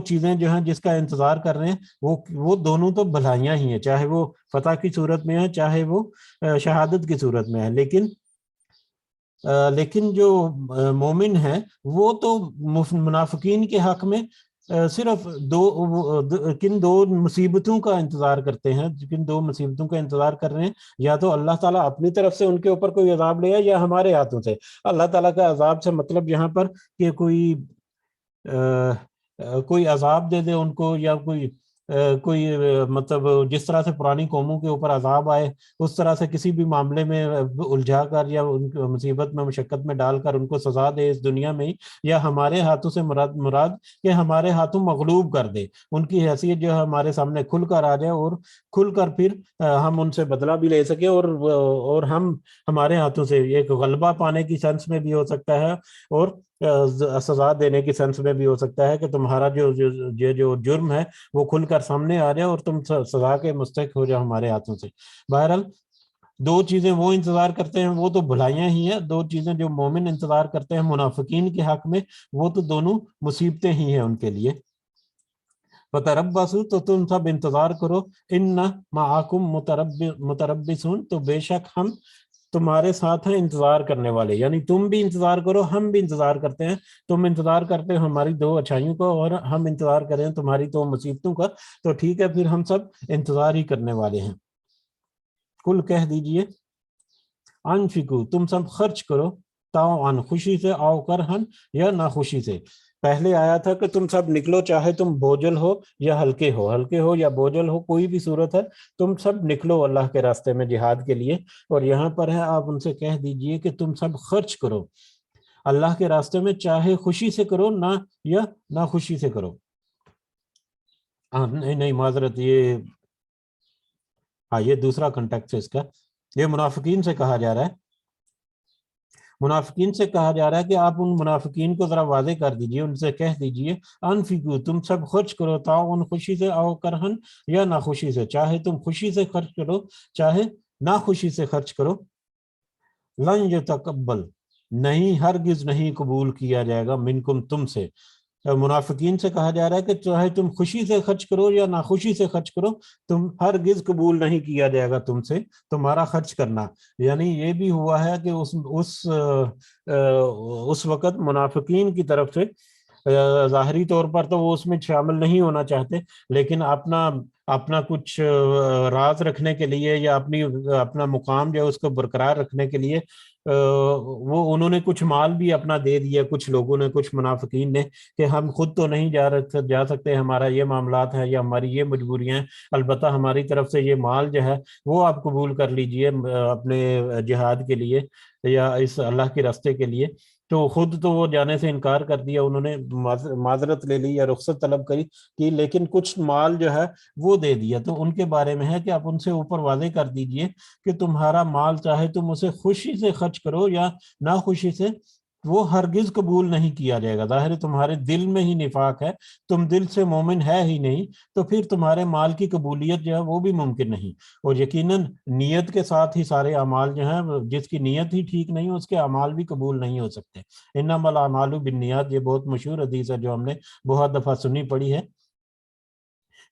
چیزیں جو ہیں جس کا انتظار کر رہے ہیں وہ دونوں تو بھلائیاں ہی ہیں، چاہے وہ فتح کی صورت میں ہے چاہے وہ شہادت کی صورت میں ہے، لیکن جو مومن ہیں وہ تو منافقین کے حق میں صرف کن دو مصیبتوں کا انتظار کرتے ہیں، کن دو مصیبتوں کا انتظار کر رہے ہیں، یا تو اللہ تعالیٰ اپنی طرف سے ان کے اوپر کوئی عذاب لے آئے یا ہمارے ہاتھوں سے۔ اللہ تعالیٰ کا عذاب سے مطلب یہاں پر کہ کوئی عذاب دے دے ان کو، یا کوئی مطلب جس طرح سے پرانی قوموں کے اوپر عذاب آئے اس طرح سے کسی بھی معاملے میں الجھا کر یا ان کو مصیبت میں مشقت میں ڈال کر ان کو سزا دے اس دنیا میں ہی، یا ہمارے ہاتھوں سے مراد کہ ہمارے ہاتھوں مغلوب کر دے، ان کی حیثیت جو ہے ہمارے سامنے کھل کر آ جائے اور کھل کر پھر ہم ان سے بدلہ بھی لے سکیں، اور ہم ہمارے ہاتھوں سے ایک غلبہ پانے کی سینس میں بھی ہو سکتا ہے اور سزا دینے کی سینس میں بھی ہو سکتا ہے کہ تمہارا جو جرم ہے وہ کھل کر سامنے آ جائے اور تم سزا کے مستحق ہو جاؤ ہمارے ہاتھوں سے۔ بہرحال دو چیزیں وہ انتظار کرتے ہیں وہ تو بھلائیاں ہی ہیں، دو چیزیں جو مومن انتظار کرتے ہیں منافقین کے حق میں وہ تو دونوں مصیبتیں ہی ہیں ان کے لیے۔ فتربصوا تو تم سب انتظار کرو، انا معکم متربصون تو بے شک ہم تمہارے ساتھ ہیں انتظار کرنے والے، یعنی تم بھی انتظار کرو ہم بھی انتظار کرتے ہیں، تم انتظار کرتے ہو ہماری دو اچھائیوں کا اور ہم انتظار کریں تمہاری دو مصیبتوں کا، تو ٹھیک ہے پھر ہم سب انتظار ہی کرنے والے ہیں۔ کل کہہ دیجئے انفقو تم سب خرچ کرو، طوعاً خوشی سے، او کرہن یا ناخوشی سے۔ پہلے آیا تھا کہ تم سب نکلو چاہے تم بوجھل ہو یا ہلکے ہو یا بوجھل ہو، کوئی بھی صورت ہے تم سب نکلو اللہ کے راستے میں جہاد کے لیے۔ اور یہاں پر ہے آپ ان سے کہہ دیجئے کہ تم سب خرچ کرو اللہ کے راستے میں، چاہے خوشی سے کرو نہ یا ناخوشی سے کرو۔ نہیں معذرت، یہ دوسرا کنٹیکٹ ہے اس کا، یہ منافقین سے کہا جا رہا ہے، منافقین سے کہا جا رہا ہے کہ آپ ان منافقین کو ذرا واضح کر دیجئے، ان سے کہہ دیجئے انفقو تم سب خرچ کرو، طوعاً خوشی سے، او کرہن یا ناخوشی سے، چاہے تم خوشی سے خرچ کرو چاہے ناخوشی سے خرچ کرو، لن یتقبل نہیں ہرگز نہیں قبول کیا جائے گا، منکم تم سے۔ منافقین سے کہا جا رہا ہے کہ چاہے تم خوشی سے خرچ کرو یا ناخوشی سے خرچ کرو، تم ہرگز قبول نہیں کیا جائے گا تم سے تمہارا خرچ کرنا۔ یعنی یہ بھی ہوا ہے کہ اس وقت منافقین کی طرف سے ظاہری طور پر تو وہ اس میں شامل نہیں ہونا چاہتے، لیکن اپنا کچھ راز رکھنے کے لیے یا اپنا مقام جو ہے اس کو برقرار رکھنے کے لیے وہ انہوں نے کچھ مال بھی اپنا دے دیا، کچھ لوگوں نے، کچھ منافقین نے، کہ ہم خود تو نہیں جا سکتے، ہمارا یہ معاملات ہیں یا ہماری یہ مجبوریاں ہیں، البتہ ہماری طرف سے یہ مال جو ہے وہ آپ قبول کر لیجئے اپنے جہاد کے لیے یا اس اللہ کے راستے کے لیے۔ تو خود تو وہ جانے سے انکار کر دیا، انہوں نے معذرت لے لی یا رخصت طلب کی، لیکن کچھ مال جو ہے وہ دے دیا۔ تو ان کے بارے میں ہے کہ آپ ان سے اوپر واضح کر دیجئے کہ تمہارا مال چاہے تم اسے خوشی سے خرچ کرو یا ناخوشی سے، وہ ہرگز قبول نہیں کیا جائے گا۔ ظاہر تمہارے دل میں ہی نفاق ہے، تم دل سے مومن ہے ہی نہیں، تو پھر تمہارے مال کی قبولیت جو ہے وہ بھی ممکن نہیں۔ اور یقیناً نیت کے ساتھ ہی سارے اعمال جو ہیں، جس کی نیت ہی ٹھیک نہیں اس کے اعمال بھی قبول نہیں ہو سکتے۔ انما الاعمال بالنیات، یہ بہت مشہور حدیث ہے جو ہم نے بہت دفعہ سنی پڑھی ہے۔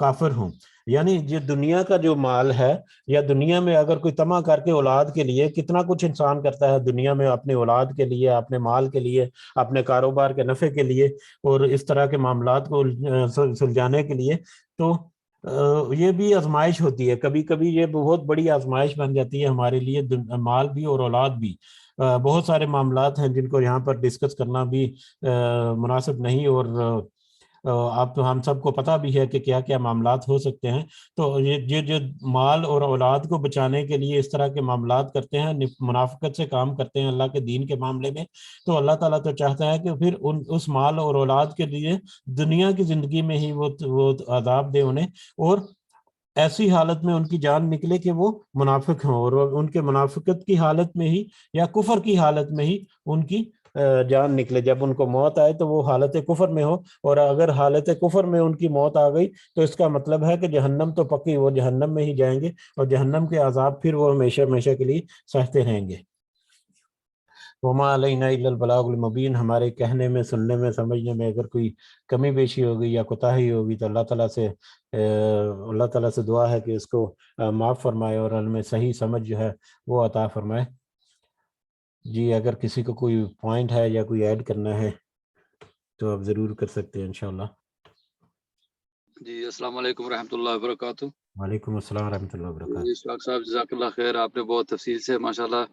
کافر ہوں. یعنی یہ دنیا کا جو مال ہے، یا دنیا میں اگر کوئی طمع کر کے اولاد کے لیے، کتنا کچھ انسان کرتا ہے دنیا میں اپنے اولاد کے لیے، اپنے مال کے لیے، اپنے کاروبار کے نفع کے لیے، اور اس طرح کے معاملات کو سلجھانے کے لیے. تو یہ بھی آزمائش ہوتی ہے، کبھی کبھی یہ بہت بڑی آزمائش بن جاتی ہے ہمارے لیے، مال بھی اور اولاد بھی. بہت سارے معاملات ہیں جن کو یہاں پر ڈسکس کرنا بھی مناسب نہیں، اور آپ تو ہم سب کو پتہ بھی ہے کہ کیا کیا معاملات ہو سکتے ہیں. تو یہ جو مال اور اولاد کو بچانے کے لیے اس طرح کے معاملات کرتے ہیں، منافقت سے کام کرتے ہیں اللہ کے دین کے معاملے میں، تو اللہ تعالیٰ تو چاہتا ہے کہ پھر اس مال اور اولاد کے لیے دنیا کی زندگی میں ہی وہ عذاب دے انہیں، اور ایسی حالت میں ان کی جان نکلے کہ وہ منافق ہوں، اور ان کے منافقت کی حالت میں ہی یا کفر کی حالت میں ہی ان کی جان نکلے. جب ان کو موت آئے تو وہ حالت کفر میں ہو، اور اگر حالت کفر میں ان کی موت آ گئی تو اس کا مطلب ہے کہ جہنم تو پکی، وہ جہنم میں ہی جائیں گے، اور جہنم کے عذاب پھر وہ ہمیشہ ہمیشہ کے لیے سہتے رہیں گے. وما علینا الا البلاغ المبین. ہمارے کہنے میں، سننے میں، سمجھنے میں اگر کوئی کمی بیشی ہوگی یا کوتاہی ہوگی تو اللہ تعالیٰ سے دعا ہے کہ اس کو معاف فرمائے اور ہمیں صحیح سمجھ جو ہے وہ عطا فرمائے. جی اگر کسی کو کوئی پوائنٹ ہے یا کوئی ایڈ کرنا ہے تو آپ ضرور کر سکتے ہیں انشاءاللہ. جی السلام علیکم ورحمۃ اللہ وبرکاتہ. وعلیکم السلام ورحمۃ اللہ وبرکاتہ. جی اشفاق صاحب جزاک اللہ خیر، آپ نے بہت تفصیل سے ماشاءاللہ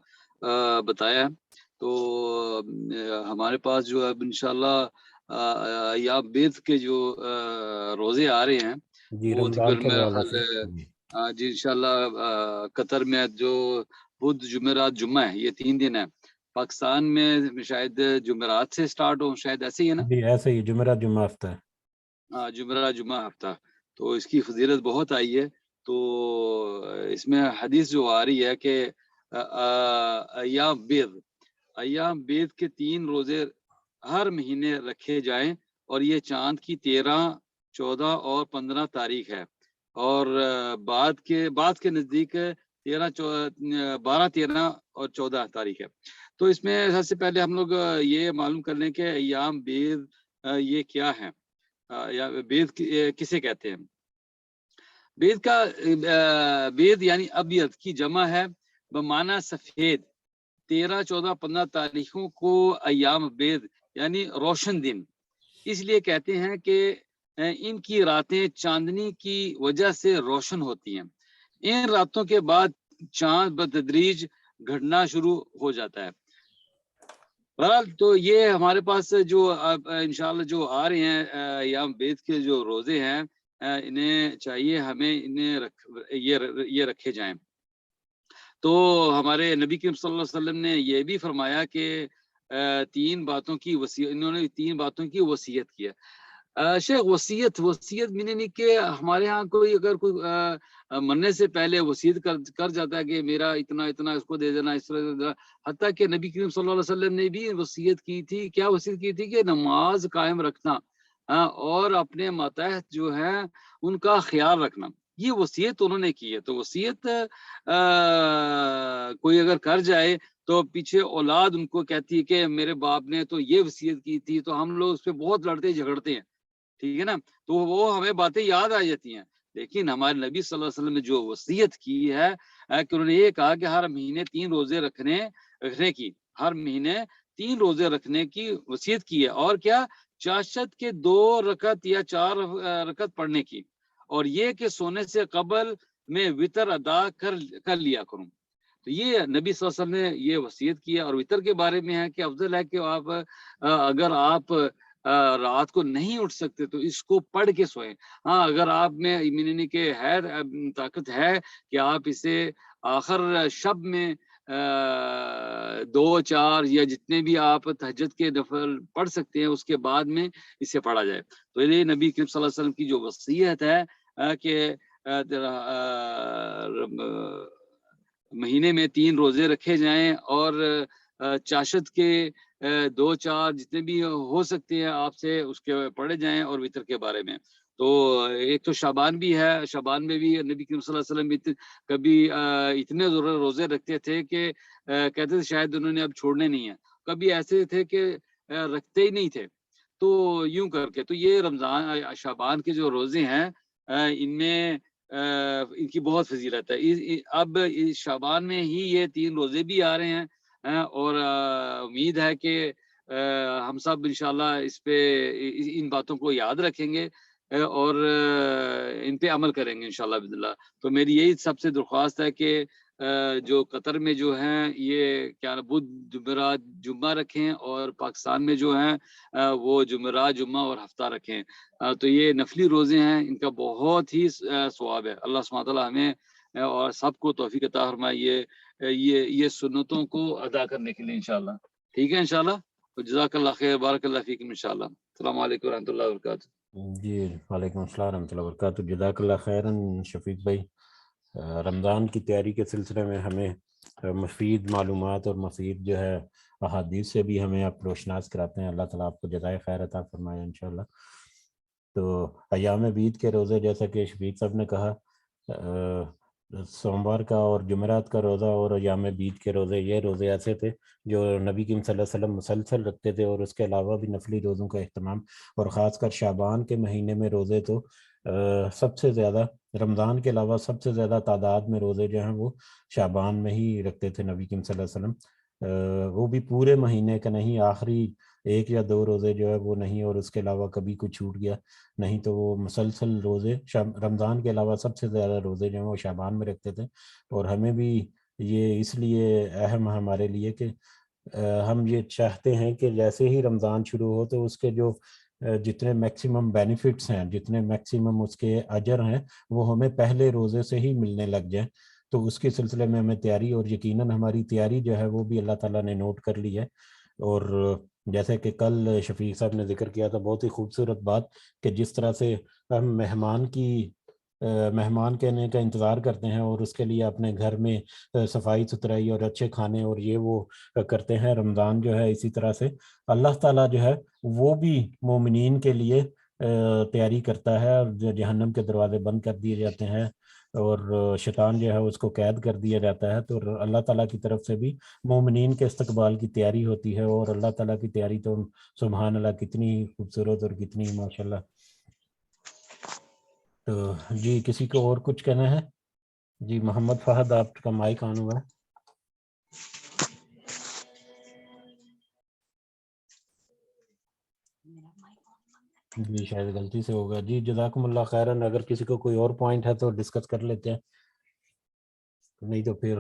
بتایا. تو ہمارے پاس جو ہے انشاءاللہ یا بیت کے جو روزے آ رہے ہیں جی وہ رمضان کے میرا حوالے خیال سے جی انشاءاللہ قطر میں جو بدھ جمعرات جمعہ ہے یہ 3 دن ہے. پاکستان میں شاید جمعرات سے سٹارٹ ہو، شاید ایسے ہی ہے نا؟ جی ایسے ہی جمعرات جمعہ ہفتہ ہے. جمعرات جمعہ ہفتہ. تو اس کی فضیلت بہت آئی ہے. تو اس میں حدیث جو آ رہی ہے کہ ایام بیت کے 3 روزے ہر مہینے رکھے جائیں، اور یہ چاند کی 13، 14 اور 15 تاریخ ہے، اور بعد کے نزدیک 12، 13 اور 14 تاریخ ہے. تو اس میں سب سے پہلے ہم لوگ یہ معلوم کر لیں کہ ایام بیت یہ کیا ہے، یا بیت کسے کہتے ہیں. بیت یعنی ابیض کی جمع ہے بمعنی سفید. 13، 14، 15 تاریخوں کو ایام بیت یعنی روشن دن اس لیے کہتے ہیں کہ ان کی راتیں چاندنی کی وجہ سے روشن ہوتی ہیں. ان راتوں کے بعد چاند بتدریج گھٹنا شروع ہو جاتا ہے. بہرحال تو یہ ہمارے پاس جو انشاءاللہ جو آ رہے ہیں ایام بیت کے جو روزے ہیں، انہیں چاہیے ہمیں یہ رکھے جائیں. تو ہمارے نبی کریم صلی اللہ علیہ وسلم نے یہ بھی فرمایا کہ 3 باتوں کی وصیت، انہوں نے 3 باتوں کی وصیت کی ہے. شیخ وصیت میں نہیں کہ ہمارے ہاں کوئی اگر کوئی مرنے سے پہلے وصیت کر جاتا ہے کہ میرا اتنا اس کو دے دینا، اس طرح. حتیٰ کہ نبی کریم صلی اللہ علیہ وسلم نے بھی وصیت کی تھی. کیا وصیت کی تھی؟ کہ نماز قائم رکھنا اور اپنے ماتحت جو ہے ان کا خیال رکھنا. یہ وصیت انہوں نے کی ہے. تو وصیت کوئی اگر کر جائے تو پیچھے اولاد ان کو کہتی ہے کہ میرے باپ نے تو یہ وصیت کی تھی، تو ہم لوگ اس پہ بہت لڑتے جھگڑتے ہیں، ٹھیک ہے نا. تو وہ ہمیں باتیں یاد آ جاتی ہیں. لیکن ہمارے نبی صلی اللہ علیہ وسلم نے جو وصیت کی ہے کہ انہوں نے یہ کہا کہ ہر مہینے 3 روزے رکھنے کی، ہر مہینے 3 روزے رکھنے کی وصیت کی ہے. اور کیا؟ چاشت کے 2 رکعت یا 4 رکعت پڑھنے کی، اور یہ کہ سونے سے قبل میں وتر ادا کر لیا کروں. تو یہ نبی صلی اللہ علیہ وسلم نے یہ وصیت کیا. اور وتر کے بارے میں ہے کہ افضل ہے کہ اگر آپ رات کو نہیں اٹھ سکتے تو اس کو پڑھ کے سوئیں. ہاں اگر آپ میں امیونٹی کے ہے طاقت ہے کہ آپ اسے آخر شب میں 2، 4 یا جتنے بھی آپ تہجد کے نفل پڑھ سکتے ہیں اس کے بعد میں اسے پڑھا جائے. تو یہ نبی کریم صلی اللہ علیہ وسلم کی جو وصیت ہے کہ مہینے میں 3 روزے رکھے جائیں، اور چاشت کے 2، 4 جتنے بھی ہو سکتے ہیں آپ سے اس کے پڑھے جائیں. اور وتر کے بارے میں تو ایک تو شعبان بھی ہے. شعبان میں بھی نبی کریم صلی اللہ علیہ وسلم کبھی اتنے روزے رکھتے تھے کہ کہتے تھے شاید انہوں نے اب چھوڑنے نہیں ہیں. کبھی ایسے تھے کہ رکھتے ہی نہیں تھے. تو یوں کر کے تو یہ رمضان شعبان کے جو روزے ہیں ان میں ان کی بہت فضیلت ہے. اب شعبان میں ہی یہ 3 روزے بھی آ رہے ہیں اور امید ہے کہ ہم سب انشاءاللہ اس پہ ان باتوں کو یاد رکھیں گے اور ان پہ عمل کریں گے انشاءاللہ باذن اللہ. تو میری یہی سب سے درخواست ہے کہ جو قطر میں جو ہیں یہ کیا بدھ جمعرات جمعہ رکھیں اور پاکستان میں جو ہیں وہ جمعرات جمعہ اور ہفتہ رکھیں. تو یہ نفلی روزے ہیں، ان کا بہت ہی ثواب ہے. اللہ سبحانہ تعالیٰ ہمیں اور سب کو توفیق عطا فرمائے یہ سنتوں کو ادا کرنے کے لیے انشاءاللہ. ٹھیک ہے انشاءاللہ. تو جزاک اللہ خیر، بارک اللہ فیکم انشاءاللہ. السلام علیکم ورحمۃ اللہ وبرکاتہ. جی وعلیکم السلام ورحمۃ اللہ وبرکاتہ. جزاک اللہ خیراً شفیق بھائی. رمضان کی تیاری کے سلسلے میں ہمیں مفید معلومات اور مفید جو ہے احادیث سے بھی ہمیں آپ روشناس کراتے ہیں. اللہ تعالیٰ آپ کو جزائے خیر عطا فرمائے انشاءاللہ. تو ایام بیت کے روزے جیسا کہ شفیق صاحب نے کہا، سوموار کا اور جمعرات کا روزہ اور ایام بیت کے روزے، یہ روزے ایسے تھے جو نبی کریم صلی اللہ علیہ وسلم مسلسل رکھتے تھے، اور اس کے علاوہ بھی نفلی روزوں کا اہتمام، اور خاص کر شعبان کے مہینے میں روزے تو سب سے زیادہ، رمضان کے علاوہ سب سے زیادہ تعداد میں روزے جو ہیں وہ شعبان میں ہی رکھتے تھے نبی کریم صلی اللہ علیہ وسلم. وہ بھی پورے مہینے کا نہیں، آخری 1 یا 2 روزے جو ہے وہ نہیں، اور اس کے علاوہ کبھی کچھ چھوٹ گیا نہیں تو وہ مسلسل روزے رمضان کے علاوہ سب سے زیادہ روزے جو ہیں وہ شعبان میں رکھتے تھے. اور ہمیں بھی یہ اس لیے اہم ہے ہمارے لیے کہ ہم یہ چاہتے ہیں کہ جیسے ہی رمضان شروع ہو تو اس کے جو جتنے میکسیمم بینیفٹس ہیں، جتنے میکسیمم اس کے اجر ہیں، وہ ہمیں پہلے روزے سے ہی ملنے لگ جائیں. تو اس کے سلسلے میں ہمیں تیاری، اور یقیناً ہماری تیاری جو ہے وہ بھی اللہ تعالیٰ نے نوٹ کر لی ہے. اور جیسے کہ کل شفیق صاحب نے ذکر کیا تھا، بہت ہی خوبصورت بات، کہ جس طرح سے ہم مہمان کہنے کا انتظار کرتے ہیں اور اس کے لیے اپنے گھر میں صفائی ستھرائی اور اچھے کھانے اور یہ وہ کرتے ہیں، رمضان جو ہے اسی طرح سے اللہ تعالیٰ جو ہے وہ بھی مومنین کے لیے تیاری کرتا ہے، اور جہنم کے دروازے بند کر دیے جاتے ہیں اور شیطان جو ہے اس کو قید کر دیا جاتا ہے. تو اللہ تعالیٰ کی طرف سے بھی مومنین کے استقبال کی تیاری ہوتی ہے. اور اللہ تعالیٰ کی تیاری تو سبحان اللہ کتنی خوبصورت اور کتنی ماشاءاللہ. تو جی کسی کو اور کچھ کہنا ہے؟ جی محمد فہد، آپ کا مائک آن ہوا ہے. جی شاید غلطی سے ہوگا. جی جزاکم اللہ خیراً. اگر کسی کو کوئی اور پوائنٹ ہے تو ڈسکس کر لیتے ہیں، نہیں تو پھر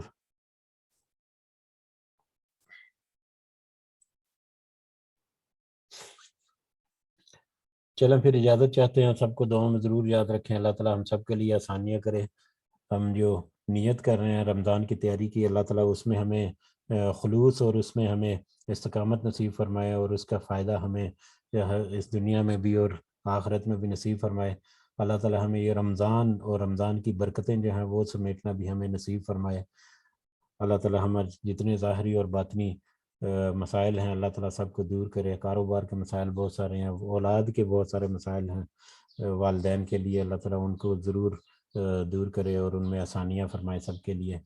چلیں پھر اجازت چاہتے ہیں. سب کو دعاؤں میں ضرور یاد رکھیں. اللہ تعالیٰ ہم سب کے لیے آسانیاں کرے. ہم جو نیت کر رہے ہیں رمضان کی تیاری کی، اللہ تعالیٰ اس میں ہمیں خلوص اور اس میں ہمیں استقامت نصیب فرمائے، اور اس کا فائدہ ہمیں اس دنیا میں بھی اور آخرت میں بھی نصیب فرمائے. اللہ تعالیٰ ہمیں یہ رمضان اور رمضان کی برکتیں جو ہیں وہ سمیٹنا بھی ہمیں نصیب فرمائے. اللہ تعالیٰ ہمارے جتنے ظاہری اور باطنی مسائل ہیں اللہ تعالیٰ سب کو دور کرے. کاروبار کے مسائل بہت سارے ہیں، اولاد کے بہت سارے مسائل ہیں والدین کے لیے، اللہ تعالیٰ ان کو ضرور دور کرے اور ان میں آسانیاں فرمائے سب کے لیے.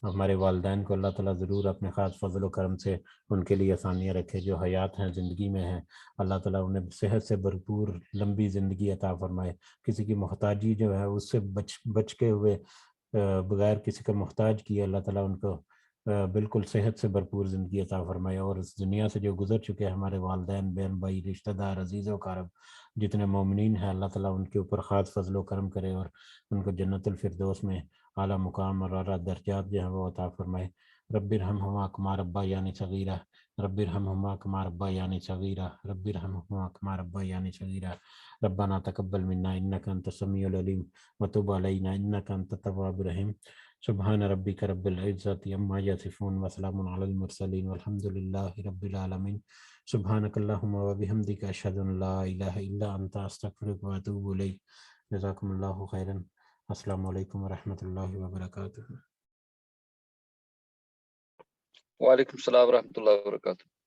ہمارے والدین کو اللہ تعالیٰ ضرور اپنے خاص فضل و کرم سے ان کے لیے آسانیاں رکھے. جو حیات ہیں، زندگی میں ہیں، اللہ تعالیٰ انہیں صحت سے بھرپور لمبی زندگی عطا فرمائے. کسی کی محتاجی جو ہے اس سے بچ کے ہوئے بغیر کسی کا محتاج کیے اللہ تعالیٰ ان کو بالکل صحت سے بھرپور زندگی عطا فرمائے. اور اس دنیا سے جو گزر چکے ہمارے والدین، بہن بھائی، رشتہ دار، عزیز و اقارب جتنے مومنین ہیں، اللہ تعالیٰ ان کے اوپر خاص فضل و کرم کرے اور ان کو جنت الفردوس میں اعلیٰ مقام اور اعلیٰ درجات جو ہیں وہ عطا فرمائے. رب ارحمہما کما ربیانی صغیرہ، رب ارحمہما کما ربیانی صغیرہ، رب ارحمہما کما ربیانی صغیرہ. ربنا تقبل منا انک انت السمیع العلیم وتب علینا انک انت التواب الرحیم. سبحان ربک رب العزۃ عما یصفون وسلام علی المرسلین والحمد للہ رب العالمین. سبحانک اللہم وبحمدک اشہد ان لا الہ الا انت استغفرک واتوب الیک. جزاکم اللہ خیراً. السلام علیکم ورحمۃ اللہ وبرکاتہ. وعلیکم السلام ورحمۃ اللہ وبرکاتہ.